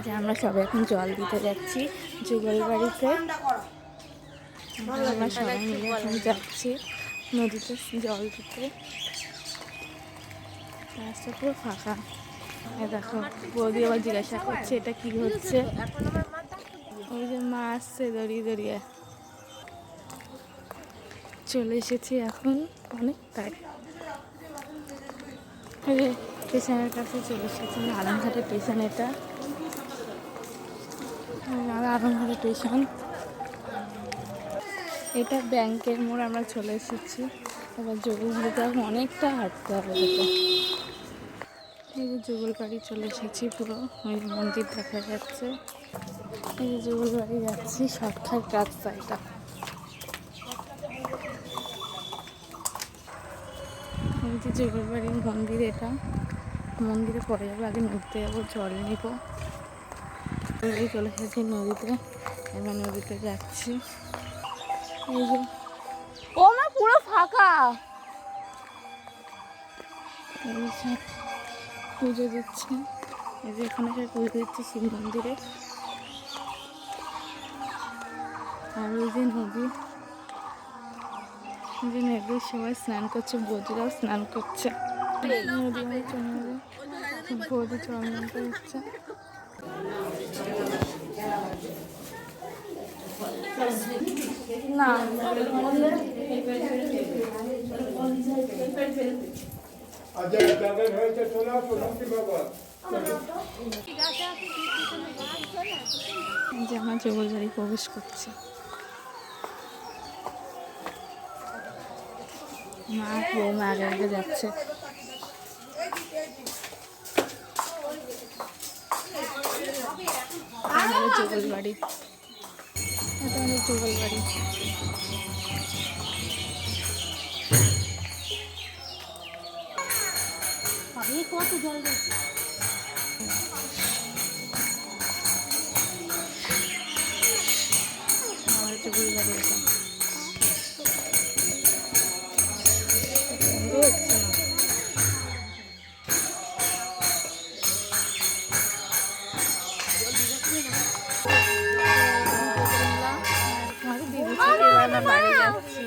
যে আমরা সবাই এখন জল দিতে যাচ্ছি যুগল বাড়িতে। আমরা সবাই মিলে এখন যাচ্ছি নদীতে জল দিতে। রাস্তা পুরো ফাঁকা। দেখো বৌদি আবার জিজ্ঞাসা করছে এটা কি হচ্ছে। ওই যে মা আসছে দড়িয়ে দড়িয়ে। চলে এসেছি এখন অনেকটাই। স্টেশনের কাছে চলে এসেছি। আরামঘাটের স্টেশন এটা। আরামঘাটের স্টেশন এটা। ব্যাংকের মোড় আমরা চলে এসেছি। এবার যুগলবাড়িতে এখন অনেকটা হাঁটতে হবে। এই যে যুগলবাড়ি চলে এসেছি পুরো। ওই মন্দির দেখা যাচ্ছে। এই যে যুগলবাড়ি যাচ্ছি শর্টকাট রাস্তা এটা। এই যে যুগলবাড়ির মন্দির এটা। মন্দিরে পরে যাবো, আগে নদীতে যাবো, জল নিব। চলে এসেছি নদীতে। এবার নদীতে যাচ্ছি। এই যে ও আমার পুরো ফাঁকা। এই যে পুজো দিচ্ছে। এই যে এখানে সব পুজো দিচ্ছে শিব মন্দিরে। আর ওই যে নদী, যে নদীর সবাই স্নান করছে, বৌদিরাও স্নান করছে। নদী বৌদি চন্দন করছে। না যে আমার যুগলবাড়ি প্রবেশ করছে। মা বৌমা আগে আগে যাচ্ছে। আমাদের যুগলবাড়ি, এটা আমাদের যুগলবাড়ি। কত জল যাচ্ছে। আমাদের যুগলবাড়ি এটা। বাড়ি যাচ্ছি।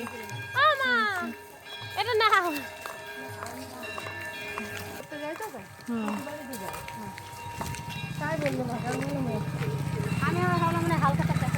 এটা না তাই বললো না, আমি আমার ভাবলাম মানে হালকা একটা